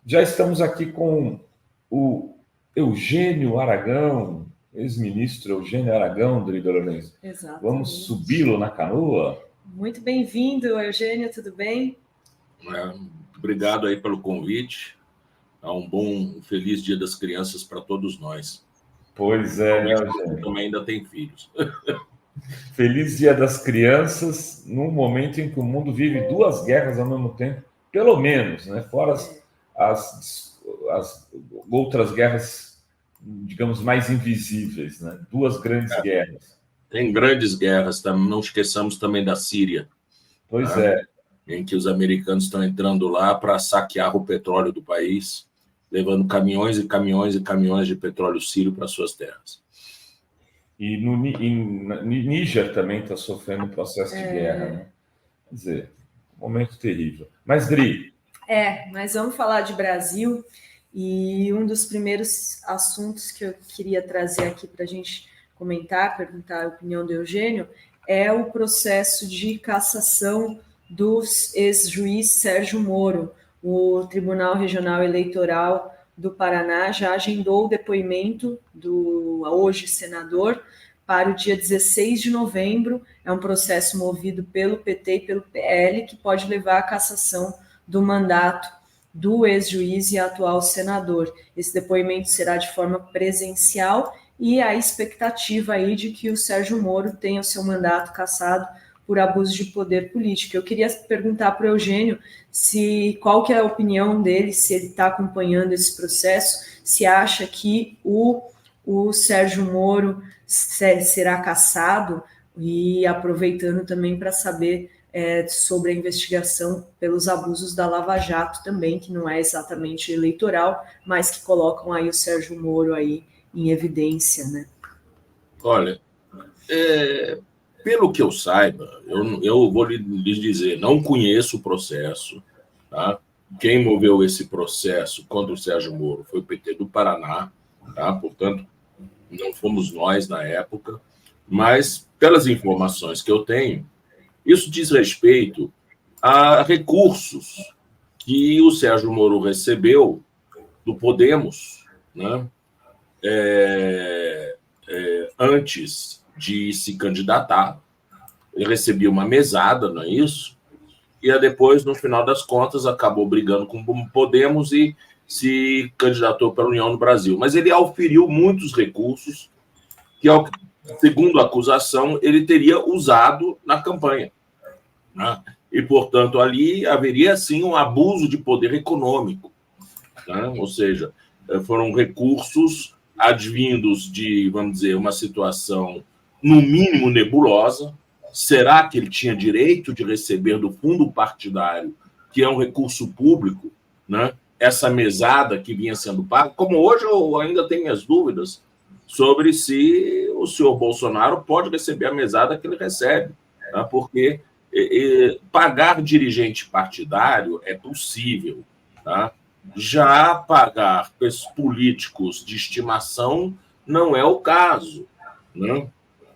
Já estamos aqui com o Eugênio Aragão, ex-ministro Eugênio Aragão, Drida Lourenço. Exatamente. Vamos subi-lo na canoa? Muito bem-vindo, Eugênio, tudo bem? Obrigado aí pelo convite. Um feliz Dia das Crianças para todos nós. Pois é, né, Eugênio? Também ainda tem filhos. Feliz Dia das Crianças, num momento em que o mundo vive duas guerras ao mesmo tempo, pelo menos, né? Fora as outras guerras, digamos, mais invisíveis, né? Duas grandes guerras. Tem grandes guerras, não esqueçamos também da Síria. Pois é. Em que os americanos estão entrando lá para saquear o petróleo do país, levando caminhões e caminhões e caminhões de petróleo sírio para suas terras. E no Níger também está sofrendo um processo de guerra, né? Quer dizer, um momento terrível. Mas, Dri... Mas vamos falar de Brasil, e um dos primeiros assuntos que eu queria trazer aqui para a gente comentar, perguntar a opinião do Eugênio, é o processo de cassação do ex-juiz Sérgio Moro. O Tribunal Regional Eleitoral do Paraná já agendou o depoimento do hoje senador para o dia 16 de novembro. É um processo movido pelo PT e pelo PL que pode levar à cassação do mandato do ex-juiz e atual senador. Esse depoimento será de forma presencial e a expectativa aí de que o Sérgio Moro tenha o seu mandato cassado por abuso de poder político. Eu queria perguntar para o Eugênio qual que é a opinião dele, se ele está acompanhando esse processo, se acha que o Sérgio Moro será cassado, e aproveitando também para saber sobre a investigação pelos abusos da Lava Jato também, que não é exatamente eleitoral, mas que colocam aí o Sérgio Moro aí em evidência, né? Olha, pelo que eu saiba, eu vou lhes dizer, não conheço o processo, tá? Quem moveu esse processo contra o Sérgio Moro foi o PT do Paraná, tá? Portanto, não fomos nós na época, mas pelas informações que eu tenho, isso diz respeito a recursos que o Sérgio Moro recebeu do Podemos, né? Antes de se candidatar. Ele recebia uma mesada, não é isso? E depois, no final das contas, acabou brigando com o Podemos e se candidatou pela União do Brasil. Mas ele auferiu muitos recursos que, segundo a acusação, ele teria usado na campanha, né? E, portanto, ali haveria, sim, um abuso de poder econômico, né? Ou seja, foram recursos advindos de, vamos dizer, uma situação, no mínimo, nebulosa. Será que ele tinha direito de receber do fundo partidário, que é um recurso público, né, essa mesada que vinha sendo paga? Como hoje eu ainda tenho minhas dúvidas sobre se o senhor Bolsonaro pode receber a mesada que ele recebe, né, porque pagar dirigente partidário é possível, tá? Já pagar políticos de estimação não é o caso, né?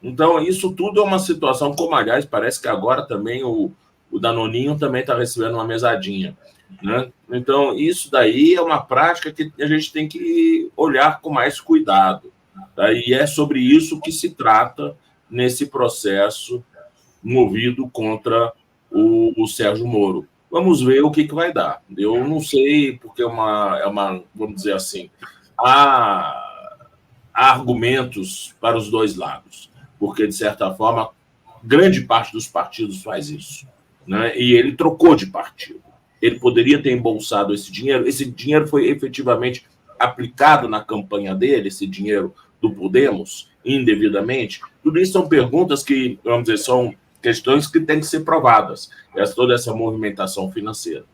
Então, isso tudo é uma situação, como, aliás, parece que agora também o Danoninho também está recebendo uma mesadinha, né? Então, isso daí é uma prática que a gente tem que olhar com mais cuidado, tá? E é sobre isso que se trata nesse processo movido contra o Sérgio Moro. Vamos ver o que vai dar. Eu não sei, porque vamos dizer assim, há argumentos para os dois lados, porque, de certa forma, grande parte dos partidos faz isso, né? E ele trocou de partido. Ele poderia ter embolsado esse dinheiro foi efetivamente aplicado na campanha dele, esse dinheiro do Podemos, indevidamente. Tudo isso são perguntas que, vamos dizer, são questões que têm que ser provadas, toda essa movimentação financeira.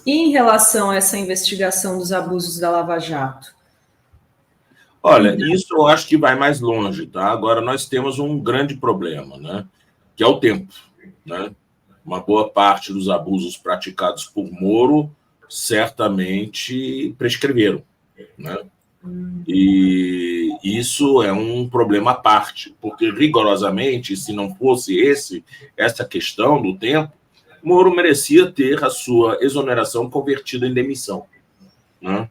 E em relação a essa investigação dos abusos da Lava Jato? Olha, isso eu acho que vai mais longe, tá? Agora, nós temos um grande problema, né? Que é o tempo, né? Uma boa parte dos abusos praticados por Moro certamente prescreveram, né? E isso é um problema à parte, porque rigorosamente, se não fosse essa questão do tempo, Moro merecia ter a sua exoneração convertida em demissão, né?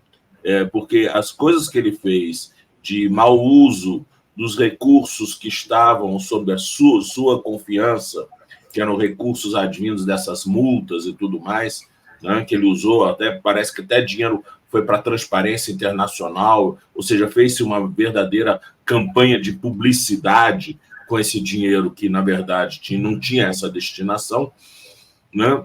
Porque as coisas que ele fez de mau uso dos recursos que estavam sob a sua confiança, que eram recursos advindos dessas multas e tudo mais, né, que ele usou, até parece que até dinheiro foi para a Transparência Internacional, ou seja, fez-se uma verdadeira campanha de publicidade com esse dinheiro que, na verdade, não tinha essa destinação, né?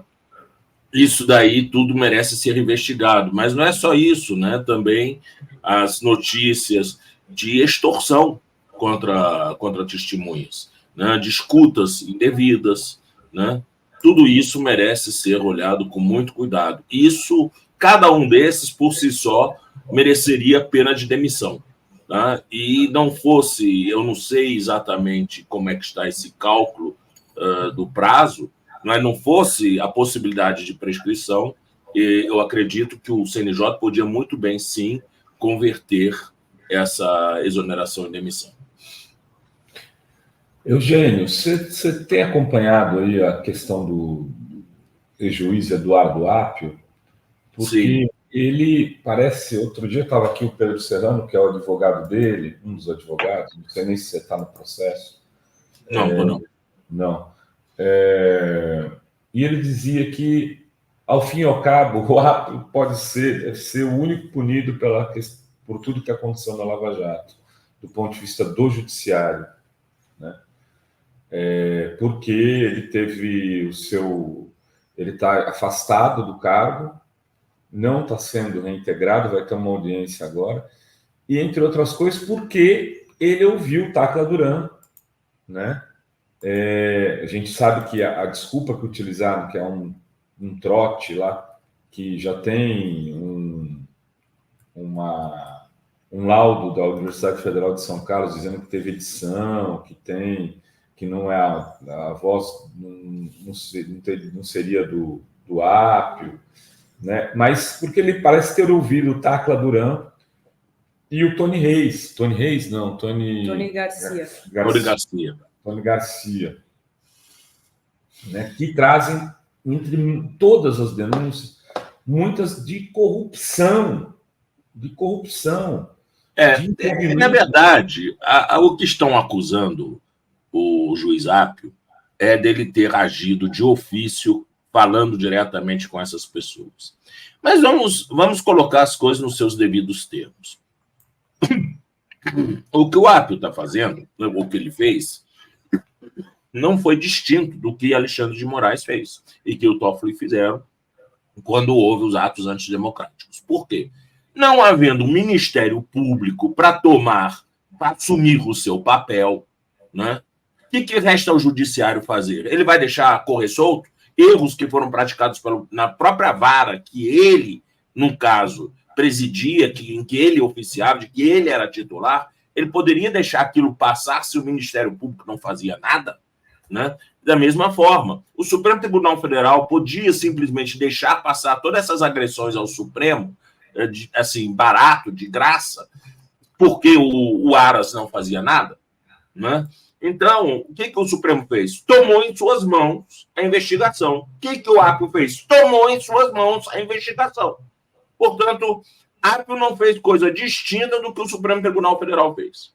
Isso daí tudo merece ser investigado. Mas não é só isso, né? Também as notícias de extorsão contra testemunhas, né? De escutas indevidas, né? Tudo isso merece ser olhado com muito cuidado. Isso, cada um desses, por si só, mereceria pena de demissão. Tá? E não fosse, eu não sei exatamente como é que está esse cálculo do prazo, mas não fosse a possibilidade de prescrição, eu acredito que o CNJ podia muito bem, sim, converter essa exoneração em demissão. Eugênio, você tem acompanhado aí a questão do juiz Eduardo Apio? Porque sim, ele parece... Outro dia estava aqui o Pedro Serrano, que é o advogado dele, um dos advogados, não sei nem se você está no processo. Não. Não. E ele dizia que, ao fim e ao cabo, o Apio deve ser o único punido por tudo que aconteceu na Lava Jato, do ponto de vista do judiciário, né? Porque ele teve ele está afastado do cargo, não está sendo reintegrado, vai ter uma audiência agora, e, entre outras coisas, porque ele ouviu Tacla Duran, né? A gente sabe que a desculpa que utilizaram, que é um trote lá, que já tem um laudo da Universidade Federal de São Carlos dizendo que teve edição, que não é a voz, não seria do Apio, né? Mas porque ele parece ter ouvido o Tacla Duran e o Tony Reis. Tony Reis, não, Tony Garcia. Tony Garcia, né? Que trazem, entre todas as denúncias, muitas de corrupção. Na verdade, o que estão acusando o juiz Apio é dele ter agido de ofício, falando diretamente com essas pessoas. Mas vamos colocar as coisas nos seus devidos termos. O que o Apio está fazendo, o que ele fez, não foi distinto do que Alexandre de Moraes fez e que o Toffoli fizeram quando houve os atos antidemocráticos. Por quê? Não havendo Ministério Público para assumir o seu papel, né? O que resta ao judiciário fazer? Ele vai deixar correr solto erros que foram praticados na própria vara que ele, no caso, presidia, em que ele oficiava, de que ele era titular? Ele poderia deixar aquilo passar se o Ministério Público não fazia nada, né? Da mesma forma, o Supremo Tribunal Federal podia simplesmente deixar passar todas essas agressões ao Supremo, assim, barato, de graça, porque o Aras não fazia nada, né? Então, o que o Supremo fez? Tomou em suas mãos a investigação. O que o Apio fez? Tomou em suas mãos a investigação. Portanto, Apio não fez coisa distinta do que o Supremo Tribunal Federal fez,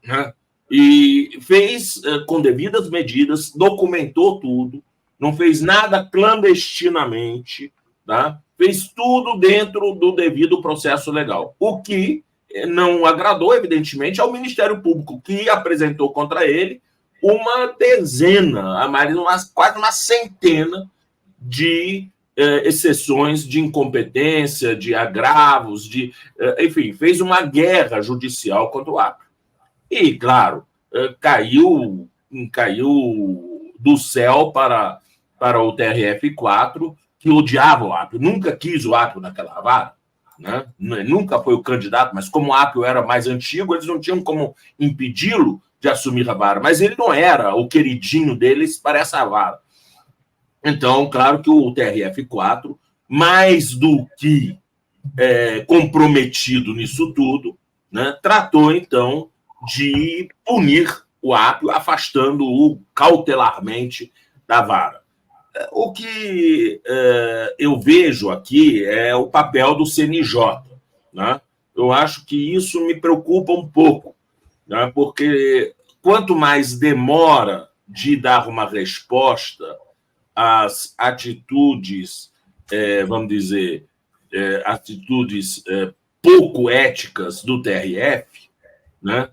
né? E fez com devidas medidas, documentou tudo, não fez nada clandestinamente, tá? Fez tudo dentro do devido processo legal. O que não agradou, evidentemente, ao Ministério Público, que apresentou contra ele uma dezena, quase uma centena de exceções de incompetência, de agravos, enfim, fez uma guerra judicial contra o Apio. E, claro, caiu do céu para o TRF4, que odiava o Apio, nunca quis o Apio naquela vara, né? Nunca foi o candidato, mas como o Apio era mais antigo, eles não tinham como impedi-lo de assumir a vara, mas ele não era o queridinho deles para essa vara. Então, claro que o TRF4, mais do que comprometido nisso tudo, né, tratou, então, de punir o Apio, afastando-o cautelarmente da vara. O que eu vejo aqui é o papel do CNJ, né? Eu acho que isso me preocupa um pouco, né? Porque quanto mais demora de dar uma resposta às atitudes, vamos dizer, atitudes pouco éticas do TRF, né?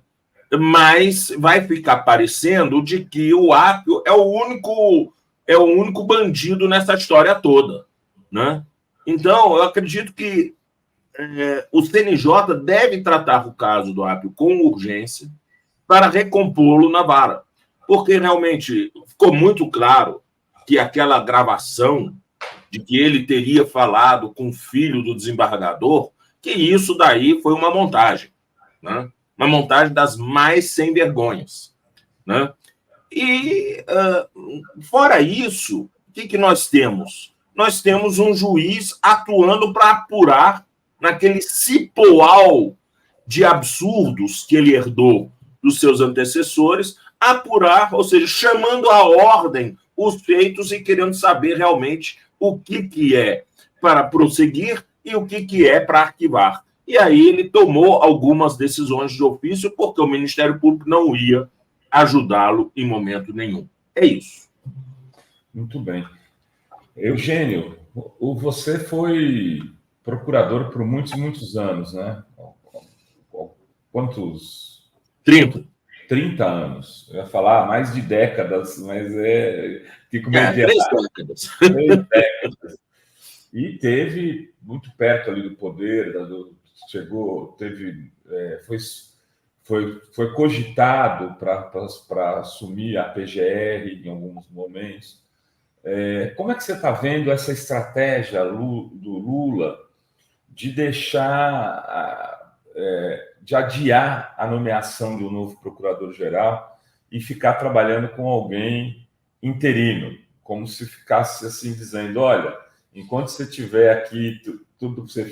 Mas vai ficar parecendo de que o Apio é o único bandido nessa história toda, né? Então, eu acredito que o CNJ deve tratar o caso do Apio com urgência para recompô-lo na vara, porque realmente ficou muito claro que aquela gravação de que ele teria falado com o filho do desembargador, que isso daí foi uma montagem, né? Uma montagem das mais sem vergonhas, né? E, fora isso, o que nós temos? Nós temos um juiz atuando para apurar naquele cipoal de absurdos que ele herdou dos seus antecessores, apurar, ou seja, chamando à ordem os feitos e querendo saber realmente o que é para prosseguir e o que é para arquivar. E aí ele tomou algumas decisões de ofício porque o Ministério Público não ia ajudá-lo em momento nenhum. É isso. Muito bem. Eugênio, você foi procurador por muitos anos, né? Quantos? 30. 30 anos. Eu ia falar mais de décadas, mas fico meio 3 décadas. 3 décadas. E teve muito perto ali do poder, foi cogitado para assumir a PGR em alguns momentos. Como é que você está vendo essa estratégia do Lula de de adiar a nomeação do novo procurador-geral e ficar trabalhando com alguém interino, como se ficasse assim dizendo, olha, enquanto você estiver aqui, tudo você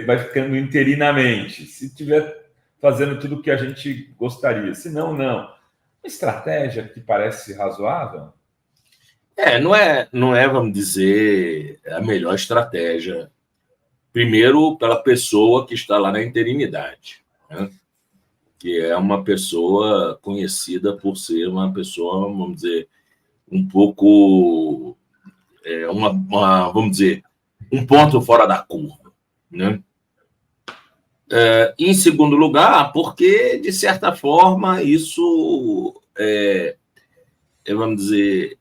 vai ficando interinamente. Se estiver fazendo tudo o que a gente gostaria, se não. Uma estratégia que parece razoável? Não é, vamos dizer, a melhor estratégia. Primeiro, pela pessoa que está lá na interinidade, né? Que é uma pessoa conhecida por ser uma pessoa, vamos dizer, um pouco, vamos dizer, um ponto fora da curva, né? Em segundo lugar, porque, de certa forma, isso, vamos dizer,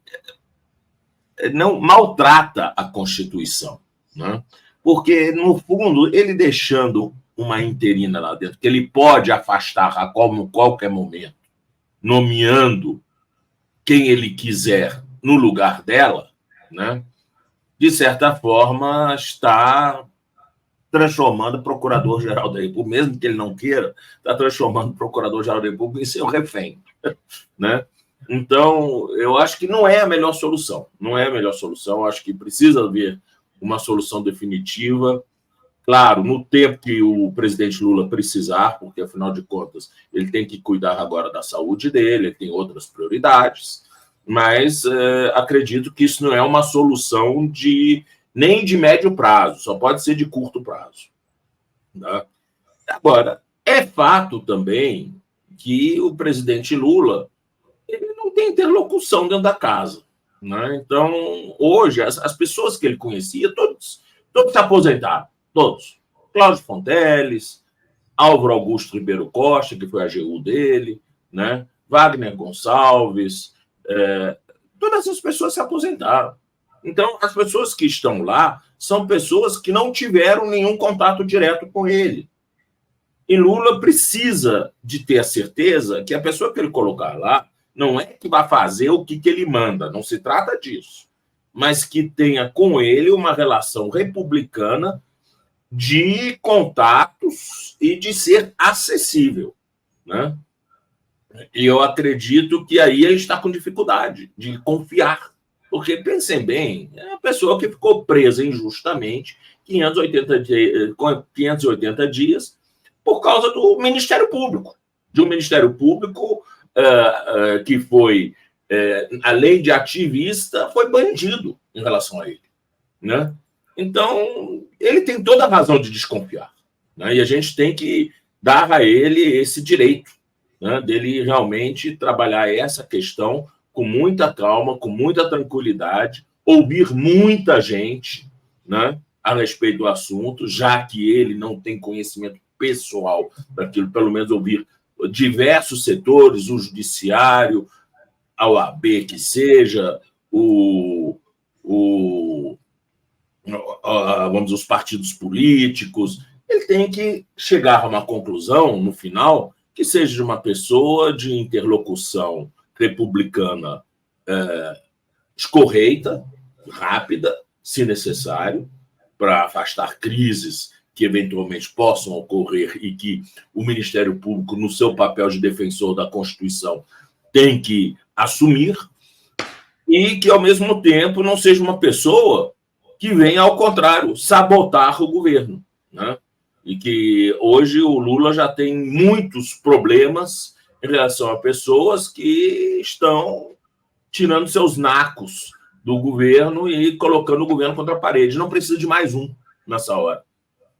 não maltrata a Constituição, né? Porque, no fundo, ele deixando uma interina lá dentro, que ele pode afastar a qualquer momento, nomeando quem ele quiser no lugar dela, né? De certa forma, está transformando o Procurador-Geral da República, mesmo que ele não queira, está transformando o Procurador-Geral da República em seu refém, né? Então, eu acho que não é a melhor solução. Não é a melhor solução. Eu acho que precisa haver uma solução definitiva. Claro, no tempo que o presidente Lula precisar, porque, afinal de contas, ele tem que cuidar agora da saúde dele, ele tem outras prioridades, mas acredito que isso não é uma solução nem de médio prazo, só pode ser de curto prazo, né? Agora, é fato também que o presidente Lula ele não tem interlocução dentro da casa, né? Então, hoje, as pessoas que ele conhecia, todos se aposentaram, todos. Cláudio Fonteles, Álvaro Augusto Ribeiro Costa, que foi a AGU dele, né? Wagner Gonçalves, todas essas pessoas se aposentaram. Então, as pessoas que estão lá são pessoas que não tiveram nenhum contato direto com ele. E Lula precisa de ter a certeza que a pessoa que ele colocar lá não é que vai fazer o que ele manda, não se trata disso, mas que tenha com ele uma relação republicana de contatos e de ser acessível, né? E eu acredito que aí ele está com dificuldade de confiar, porque, pensem bem, é uma pessoa que ficou presa injustamente 580 dias por causa do Ministério Público, de um Ministério Público que foi além de ativista, foi bandido em relação a ele, né? Então, ele tem toda a razão de desconfiar, né? E a gente tem que dar a ele esse direito, né, dele realmente trabalhar essa questão com muita calma, com muita tranquilidade, ouvir muita gente, né, a respeito do assunto, já que ele não tem conhecimento pessoal daquilo, pelo menos ouvir diversos setores, o judiciário, a OAB, que seja, vamos dizer, os partidos políticos. Ele tem que chegar a uma conclusão, no final, que seja de uma pessoa de interlocução republicana escorreita, rápida, se necessário, para afastar crises que eventualmente possam ocorrer e que o Ministério Público, no seu papel de defensor da Constituição, tem que assumir, e que, ao mesmo tempo, não seja uma pessoa que venha, ao contrário, sabotar o governo, né? E que hoje o Lula já tem muitos problemas em relação a pessoas que estão tirando seus nacos do governo e colocando o governo contra a parede. Não precisa de mais um nessa hora.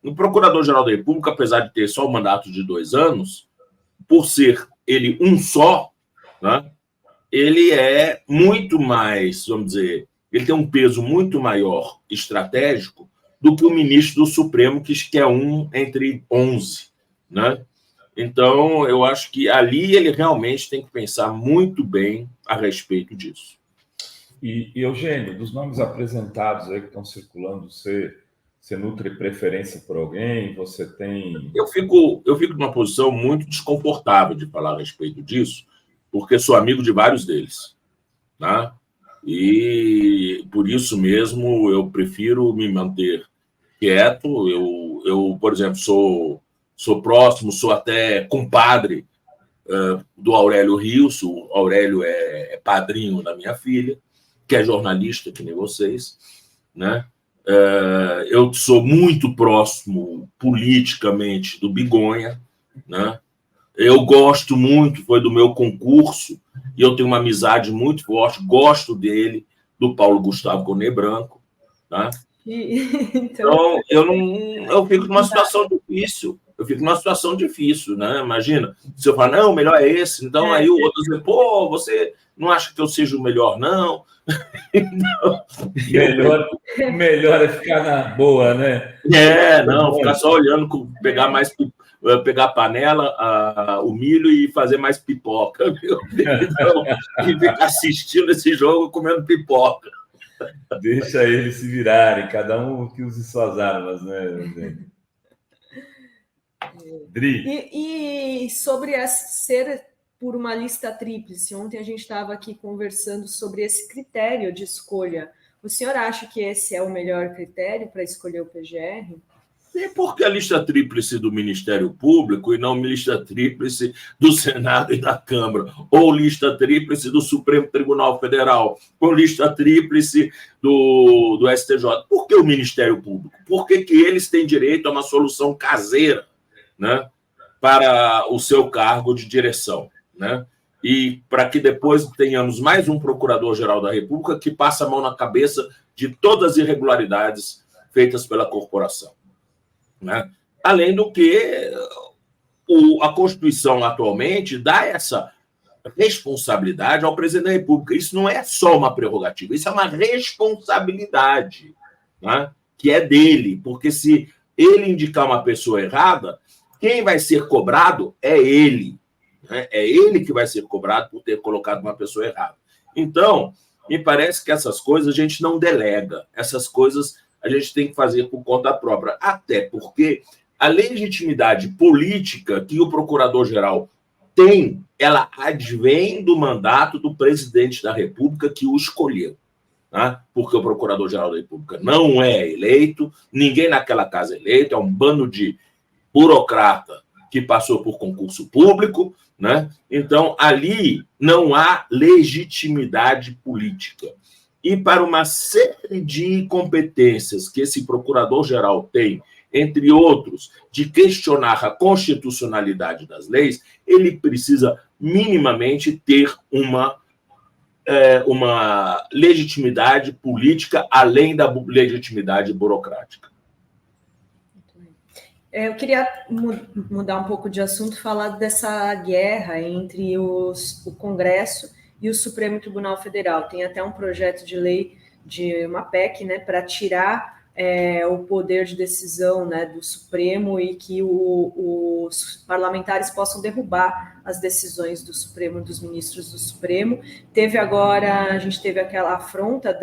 O Procurador-Geral da República, apesar de ter só o mandato de 2 anos, por ser ele um só, né, ele é muito mais, vamos dizer, ele tem um peso muito maior estratégico do que o ministro do Supremo, que é um entre 11, né? Então, eu acho que ali ele realmente tem que pensar muito bem a respeito disso. E Eugênio, dos nomes apresentados aí que estão circulando, você nutre preferência por alguém? Você tem... Eu fico numa posição muito desconfortável de falar a respeito disso, porque sou amigo de vários deles, né? E por isso mesmo eu prefiro me manter quieto. Eu, por exemplo, sou próximo, sou até compadre do Aurélio Rios. O Aurélio é padrinho da minha filha, que é jornalista, que nem vocês, né? Eu sou muito próximo politicamente do Bigonha, né? Eu gosto muito, foi do meu concurso, e eu tenho uma amizade muito forte, gosto dele, do Paulo Gustavo Cone Branco, né? Então, eu fico numa situação difícil. Né? Imagina, se eu falar, não, o melhor é esse, então aí o outro diz, pô, você não acha que eu seja o melhor, não? Então, melhor é ficar na boa, né? Não, ficar só olhando, pegar a panela, o milho e fazer mais pipoca, viu? Então, e ficar assistindo esse jogo comendo pipoca. Deixa eles se virarem, cada um que use suas armas, né? Dri. E sobre ser por uma lista tríplice, ontem a gente estava aqui conversando sobre esse critério de escolha. O senhor acha que esse é o melhor critério para escolher o PGR? E por que a lista tríplice do Ministério Público e não lista tríplice do Senado e da Câmara? Ou lista tríplice do Supremo Tribunal Federal? Ou lista tríplice do STJ? Por que o Ministério Público? Por que eles têm direito a uma solução caseira, né, para o seu cargo de direção, né? E para que depois tenhamos mais um Procurador-Geral da República que passa a mão na cabeça de todas as irregularidades feitas pela corporação, né? Além do que a Constituição atualmente dá essa responsabilidade ao presidente da República. Isso não é só uma prerrogativa, isso é uma responsabilidade, né, que é dele, porque se ele indicar uma pessoa errada, quem vai ser cobrado é ele, né? É ele que vai ser cobrado por ter colocado uma pessoa errada. Então, me parece que essas coisas a gente não delega, essas coisas a gente tem que fazer por conta própria, até porque a legitimidade política que o Procurador-Geral tem, ela advém do mandato do presidente da República que o escolheu, né? Porque o Procurador-Geral da República não é eleito, ninguém naquela casa é eleito, é um bando de burocrata que passou por concurso público, né? Então, ali não há legitimidade política. E para uma série de competências que esse procurador-geral tem, entre outros, de questionar a constitucionalidade das leis, ele precisa minimamente ter uma uma legitimidade política além da legitimidade burocrática. Eu queria mudar um pouco de assunto, falar dessa guerra entre o Congresso e o Supremo Tribunal Federal. Tem até um projeto de lei de uma PEC, né, para tirar o poder de decisão, né, do Supremo e que os parlamentares possam derrubar as decisões do Supremo, dos ministros do Supremo. A gente teve aquela afronta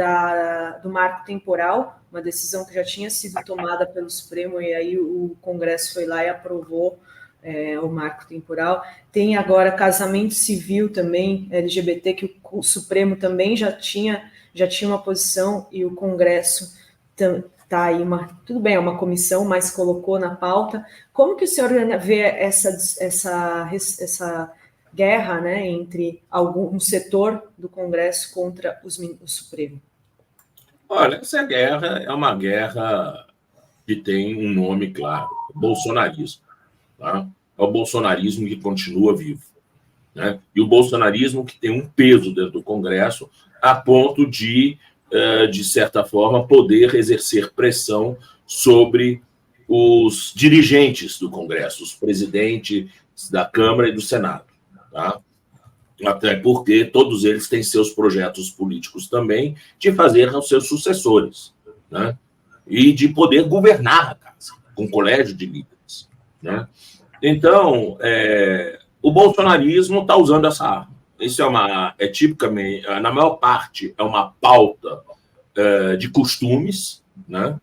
do marco temporal, uma decisão que já tinha sido tomada pelo Supremo, e aí o Congresso foi lá e aprovou o marco temporal. Tem agora casamento civil também, LGBT, que o Supremo também já tinha uma posição, e o Congresso está aí, tudo bem, é uma comissão, mas colocou na pauta. Como que o senhor vê essa guerra, né, entre um setor do Congresso contra o Supremo? Olha, essa guerra é uma guerra que tem um nome claro: bolsonarismo. Tá? É o bolsonarismo que continua vivo, né? E o bolsonarismo que tem um peso dentro do Congresso a ponto de certa forma, poder exercer pressão sobre os dirigentes do Congresso, os presidentes da Câmara e do Senado. Tá? Até porque todos eles têm seus projetos políticos também de fazer os seus sucessores, né? E de poder governar a casa, com um colégio de líderes, né? Então, o bolsonarismo está usando essa arma. Isso é tipicamente, na maior parte, é uma pauta de costumes, né?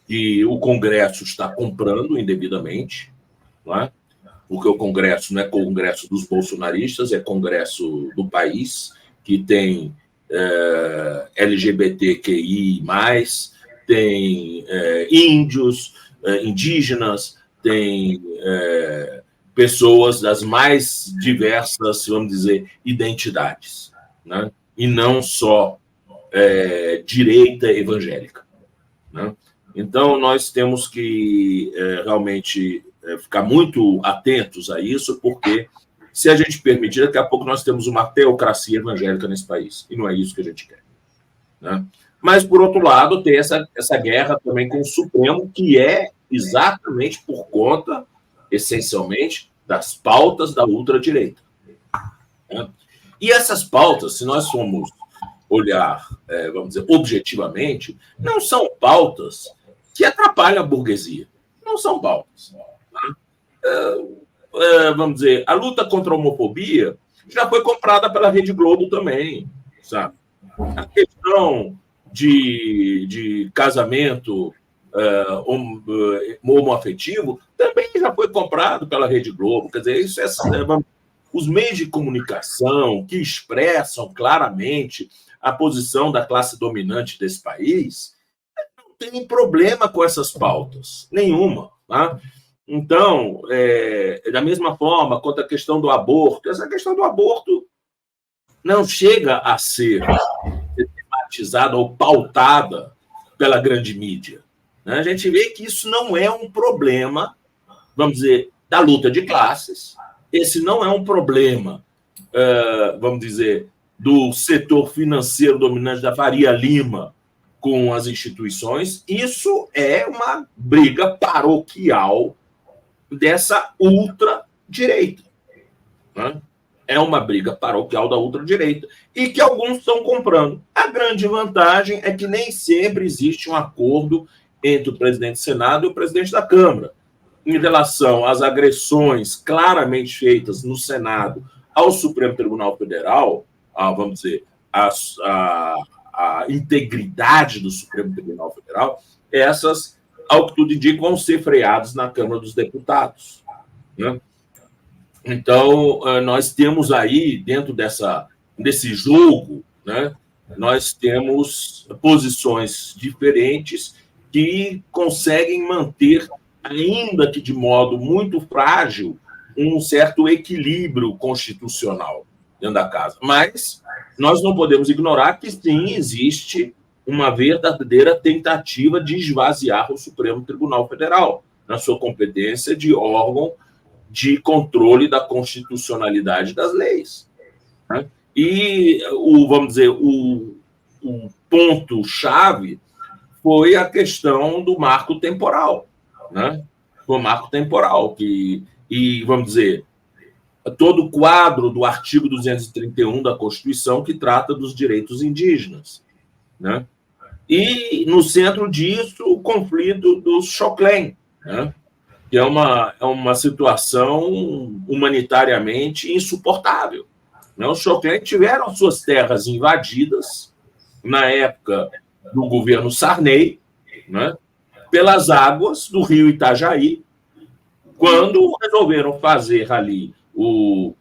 Que o Congresso está comprando indevidamente, né? Porque o Congresso não é Congresso dos bolsonaristas, é Congresso do país, que tem LGBTQI+, tem índios, indígenas, tem pessoas das mais diversas, vamos dizer, identidades, né? E não só direita evangélica, né? Então, nós temos que realmente ficar muito atentos a isso, porque se a gente permitir, daqui a pouco nós temos uma teocracia evangélica nesse país, e não é isso que a gente quer, né? Mas, por outro lado, tem essa guerra também com o Supremo, que é exatamente por conta, essencialmente, das pautas da ultradireita, né? E essas pautas, se nós formos olhar, vamos dizer, objetivamente, não são pautas que atrapalham a burguesia. Não são pautas. Vamos dizer, a luta contra a homofobia já foi comprada pela Rede Globo também, sabe? A questão de casamento homoafetivo também já foi comprado pela Rede Globo. Quer dizer, isso os meios de comunicação que expressam claramente a posição da classe dominante desse país não tem problema com essas pautas, nenhuma, tá? Então, da mesma forma, quanto à questão do aborto, essa questão do aborto não chega a ser tematizada ou pautada pela grande mídia, né? A gente vê que isso não é um problema, vamos dizer, da luta de classes, esse não é um problema, vamos dizer, do setor financeiro dominante da Faria Lima com as instituições. Isso é uma briga paroquial dessa ultradireita, né? É uma briga paroquial da ultradireita e que alguns estão comprando. A grande vantagem é que nem sempre existe um acordo entre o presidente do Senado e o presidente da Câmara em relação às agressões claramente feitas no Senado ao Supremo Tribunal Federal, vamos dizer, a integridade do Supremo Tribunal Federal. Essas, ao que tudo indica, vão ser freadas na Câmara dos Deputados, né? Então, nós temos aí, dentro desse jogo, né, nós temos posições diferentes que conseguem manter, ainda que de modo muito frágil, um certo equilíbrio constitucional dentro da casa. Mas nós não podemos ignorar que, sim, existe uma verdadeira tentativa de esvaziar o Supremo Tribunal Federal na sua competência de órgão de controle da constitucionalidade das leis, né? E, vamos dizer, o ponto-chave foi a questão do marco temporal, né? O marco temporal, e, vamos dizer, todo o quadro do artigo 231 da Constituição que trata dos direitos indígenas, né? E, no centro disso, o conflito dos Xoclen, né? Que é uma situação humanitariamente insuportável, né? Os Xoclen tiveram suas terras invadidas na época do governo Sarney, né? Pelas águas do rio Itajaí, quando resolveram fazer ali, o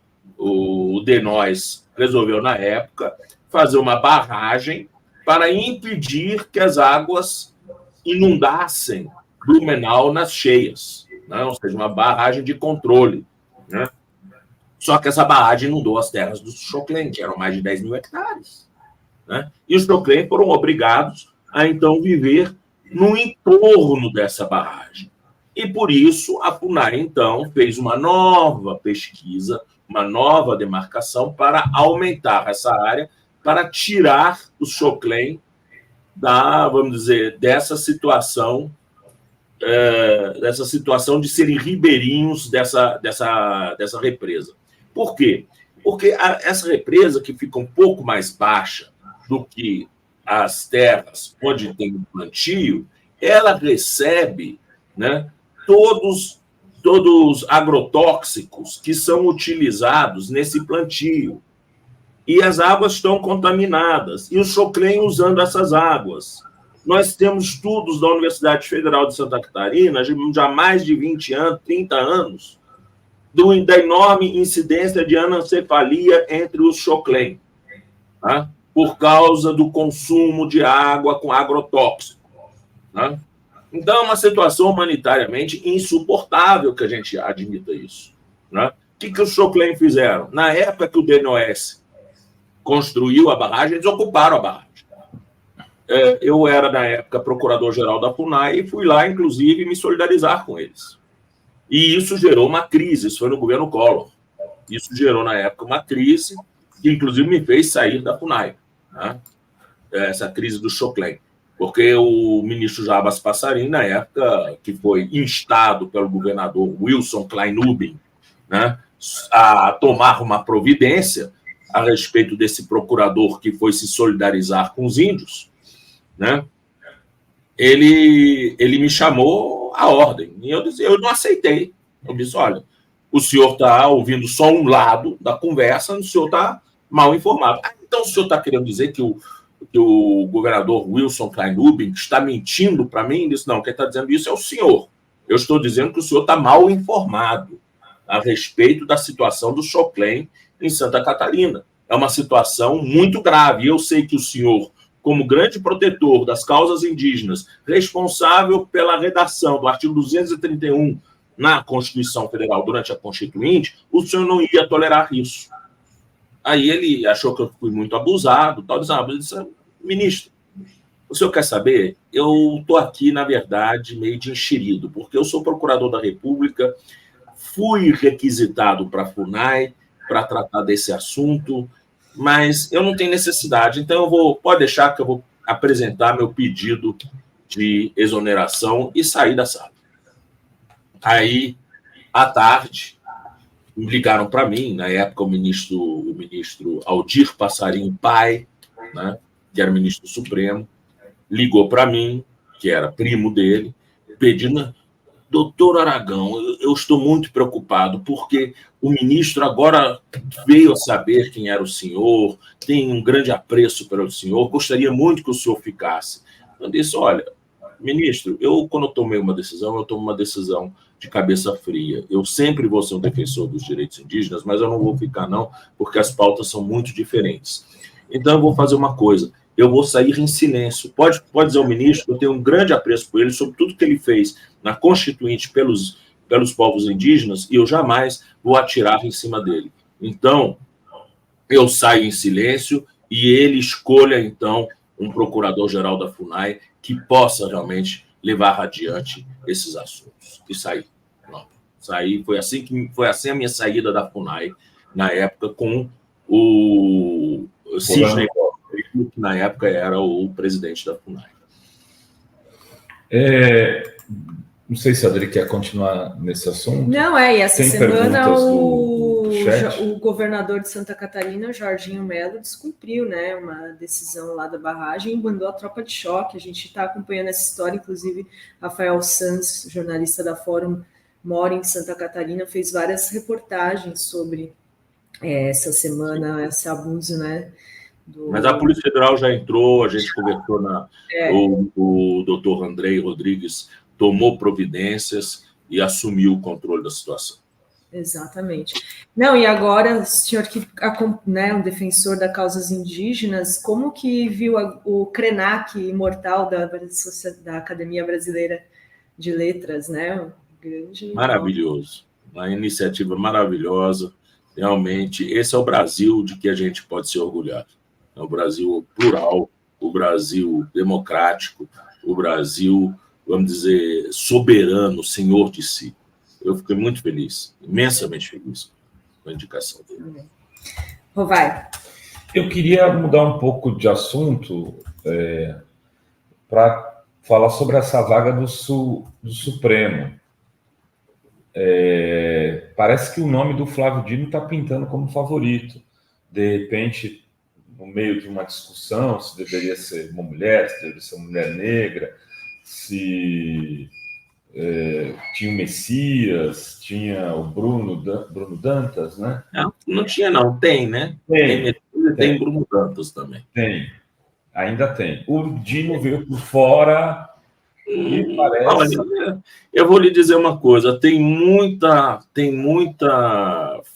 DNOS resolveu, na época, fazer uma barragem para impedir que as águas inundassem Blumenau nas cheias, né? Ou seja, uma barragem de controle, né? Só que essa barragem inundou as terras dos Xoclen, que eram mais de 10 mil hectares, né? E os Xoclen foram obrigados a, então, viver no entorno dessa barragem. E, por isso, a FUNAI, então, fez uma nova pesquisa, uma nova demarcação para aumentar essa área, para tirar os Xoclen vamos dizer, dessa situação de serem ribeirinhos dessa represa. Por quê? Porque essa represa, que fica um pouco mais baixa do que as terras onde tem o plantio, ela recebe, né, todos os agrotóxicos que são utilizados nesse plantio. E as águas estão contaminadas, e os Xoclen usando essas águas. Nós temos estudos da Universidade Federal de Santa Catarina, já há mais de 20 anos, 30 anos, da enorme incidência de anencefalia entre os Xoclen, tá? Por causa do consumo de água com agrotóxico, tá? Então, é uma situação humanitariamente insuportável que a gente admita isso, né? O que os Xoclen fizeram? Na época que o DNOS construiu a barragem, eles ocuparam a barragem. Eu era, na época, procurador-geral da FUNAI e fui lá, inclusive, me solidarizar com eles. E isso gerou uma crise, isso foi no governo Collor. Isso gerou, na época, uma crise que, inclusive, me fez sair da FUNAI, né? Essa crise do Xoclen. Porque o ministro Jarbas Passarim, na época, que foi instado pelo governador Wilson Kleinubin, né, a tomar uma providência a respeito desse procurador que foi se solidarizar com os índios, né? Ele me chamou à ordem. E eu não aceitei. Eu disse, olha, o senhor está ouvindo só um lado da conversa, o senhor está mal informado. Então o senhor está querendo dizer que o governador Wilson Kleinubin está mentindo para mim? Ele disse, não, quem está dizendo isso é o senhor. Eu estou dizendo que o senhor está mal informado a respeito da situação do Xoclen em Santa Catarina. É uma situação muito grave. Eu sei que o senhor, como grande protetor das causas indígenas, responsável pela redação do artigo 231 na Constituição Federal durante a Constituinte, o senhor não ia tolerar isso. Aí ele achou que eu fui muito abusado, tal, disse, ministro, o senhor quer saber? Eu estou aqui, na verdade, meio de enxerido, porque eu sou procurador da República, fui requisitado para a FUNAI para tratar desse assunto, mas eu não tenho necessidade, então pode deixar que eu vou apresentar meu pedido de exoneração e sair da sala. Aí, à tarde, ligaram para mim, na época o ministro Aldir Passarinho Pai, né, que era ministro supremo, ligou para mim, que era primo dele, pedindo, doutor Aragão, eu estou muito preocupado, porque o ministro agora veio a saber quem era o senhor, tem um grande apreço pelo senhor, gostaria muito que o senhor ficasse. Eu disse, olha, ministro, quando eu tomei uma decisão, eu tomo uma decisão de cabeça fria. Eu sempre vou ser um defensor dos direitos indígenas, mas eu não vou ficar, não, porque as pautas são muito diferentes. Então, eu vou fazer uma coisa, eu vou sair em silêncio. Pode dizer ao ministro que eu tenho um grande apreço por ele, sobre tudo que ele fez na Constituinte pelos povos indígenas, e eu jamais vou atirar em cima dele. Então, eu saio em silêncio e ele escolha, então, um procurador-geral da FUNAI que possa realmente levar adiante esses assuntos. E saí. Foi assim a minha saída da FUNAI, na época, com o Sidney, que na época era o presidente da FUNAI. Não sei se a Adri quer continuar nesse assunto. Não, e essa Tem semana o governador de Santa Catarina, Jorginho Melo, descumpriu, né, uma decisão lá da barragem e mandou a tropa de choque. A gente está acompanhando essa história, inclusive Rafael Sanz, jornalista da Fórum, mora em Santa Catarina, fez várias reportagens sobre essa semana, esse abuso, né? Mas a Polícia Federal já entrou, a gente conversou o doutor Andrei Rodrigues tomou providências e assumiu o controle da situação. Exatamente. Não, e agora, o senhor que né, um defensor das causas indígenas, como que viu o Krenak imortal da Academia Brasileira de Letras, né? Maravilhoso. Uma iniciativa maravilhosa. Realmente, esse é o Brasil de que a gente pode se orgulhar. É o Brasil plural, o Brasil democrático, o Brasil, vamos dizer, soberano, senhor de si. Eu fiquei muito feliz, imensamente feliz com a indicação dele. Vai. Eu queria mudar um pouco de assunto para falar sobre essa vaga do Supremo. Parece que o nome do Flávio Dino está pintando como favorito. De repente, no meio de uma discussão, se deveria ser uma mulher, se deveria ser uma mulher negra, se tinha o Messias, tinha o Bruno Dantas, né? Não tinha, não. Tem, né? Tem Bruno Dantas também. Tem. Ainda tem. O Dino veio por fora e parece... Olha, eu vou lhe dizer uma coisa. Tem muita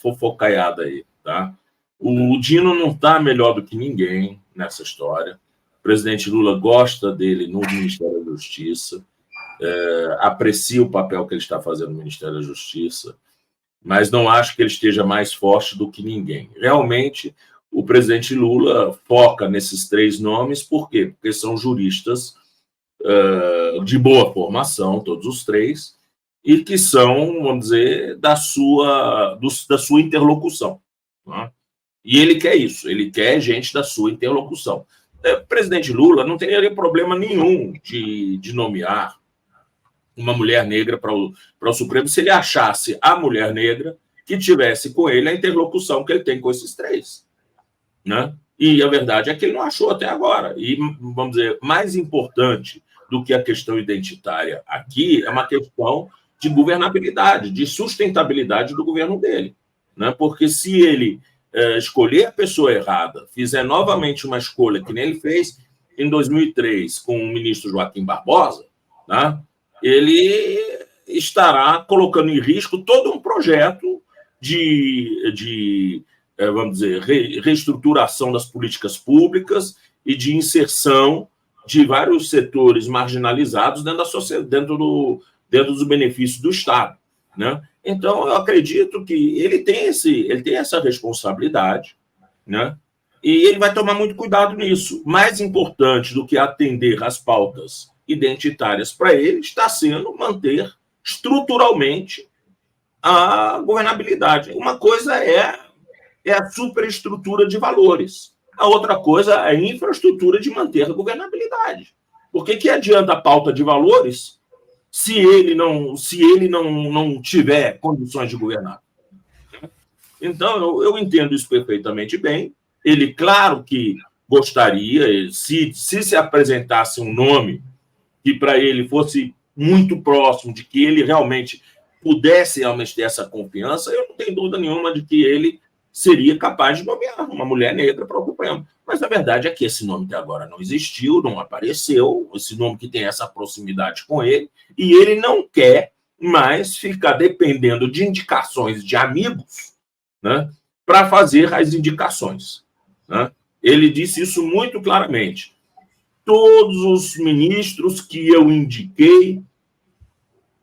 fofocaiada aí, tá? O Dino não está melhor do que ninguém nessa história. O presidente Lula gosta dele no Ministério da Justiça. Aprecia o papel que ele está fazendo no Ministério da Justiça, mas não acho que ele esteja mais forte do que ninguém. Realmente, o presidente Lula foca nesses 3 nomes, por quê? Porque são juristas de boa formação, todos os 3, e que são, vamos dizer, da sua interlocução. Né? E ele quer isso, ele quer gente da sua interlocução. O presidente Lula não teria problema nenhum de nomear uma mulher negra para o Supremo, se ele achasse a mulher negra que tivesse com ele a interlocução que ele tem com esses 3. Né? E a verdade é que ele não achou até agora. E, vamos dizer, mais importante do que a questão identitária aqui é uma questão de governabilidade, de sustentabilidade do governo dele. Né? Porque se ele escolher a pessoa errada, fizer novamente uma escolha que nem ele fez em 2003 com o ministro Joaquim Barbosa, né? Ele estará colocando em risco todo um projeto de vamos dizer, reestruturação das políticas públicas e de inserção de vários setores marginalizados dentro da sociedade, dentro dos benefícios do Estado. Né? Então, eu acredito que ele tem essa responsabilidade, né? E ele vai tomar muito cuidado nisso. Mais importante do que atender às pautas identitárias para ele está sendo manter estruturalmente a governabilidade. Uma coisa é a superestrutura de valores. A outra coisa é a infraestrutura de manter a governabilidade. Por que adianta a pauta de valores se ele não tiver condições de governar? Então, eu entendo isso perfeitamente bem. Ele, claro que gostaria, se apresentasse um nome que para ele fosse muito próximo, de que ele realmente pudesse realmente ter essa confiança, eu não tenho dúvida nenhuma de que ele seria capaz de nomear uma mulher negra para o Supremo. Mas a verdade é que esse nome até agora não existiu, não apareceu, esse nome que tem essa proximidade com ele, e ele não quer mais ficar dependendo de indicações de amigos, né, para fazer as indicações. Né? Ele disse isso muito claramente. Todos os ministros que eu indiquei,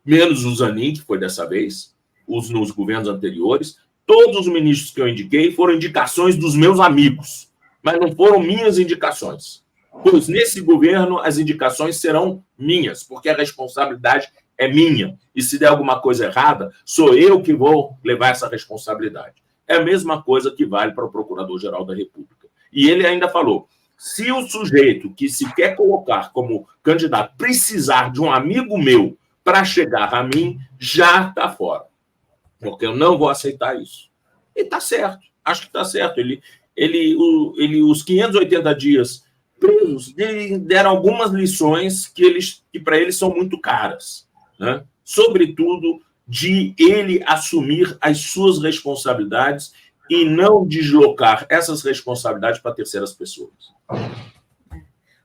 menos o Zanin, que foi dessa vez, nos governos anteriores, todos os ministros que eu indiquei foram indicações dos meus amigos, mas não foram minhas indicações. Pois nesse governo as indicações serão minhas, porque a responsabilidade é minha. E se der alguma coisa errada, sou eu que vou levar essa responsabilidade. É a mesma coisa que vale para o Procurador-Geral da República. E ele ainda falou, se o sujeito que se quer colocar como candidato precisar de um amigo meu para chegar a mim, já está fora. Porque eu não vou aceitar isso. E está certo. Acho que está certo. Os 580 dias presos deram algumas lições que para eles são muito caras, né? Sobretudo de ele assumir as suas responsabilidades e não deslocar essas responsabilidades para terceiras pessoas.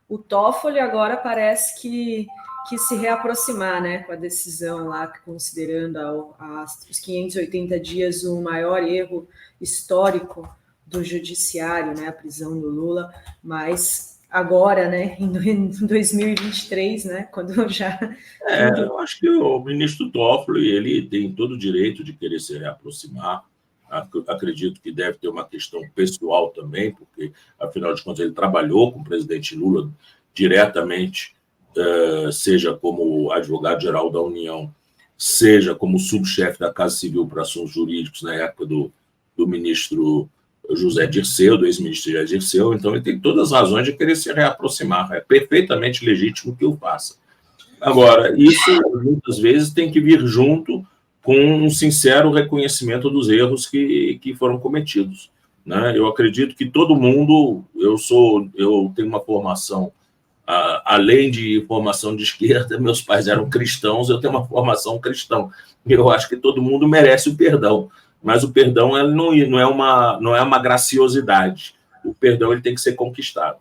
O Toffoli agora parece que se reaproximar, né, com a decisão lá, considerando os 580 dias o maior erro histórico do judiciário, né, a prisão do Lula, mas agora, né, em 2023, né, quando já... Eu acho que o ministro Toffoli, ele tem todo o direito de querer se reaproximar. Acredito que deve ter uma questão pessoal também, porque, afinal de contas, ele trabalhou com o presidente Lula diretamente, seja como advogado-geral da União, seja como subchefe da Casa Civil para Assuntos Jurídicos na época do ministro José Dirceu, do ex-ministro José Dirceu. Então, ele tem todas as razões de querer se reaproximar. É perfeitamente legítimo que o faça. Agora, isso, muitas vezes, tem que vir junto com um sincero reconhecimento dos erros que foram cometidos, né? Eu acredito que todo mundo... Eu tenho uma formação... além de formação de esquerda, meus pais eram cristãos, eu tenho uma formação cristã. Eu acho que todo mundo merece o perdão, mas o perdão não é uma graciosidade. O perdão ele tem que ser conquistado.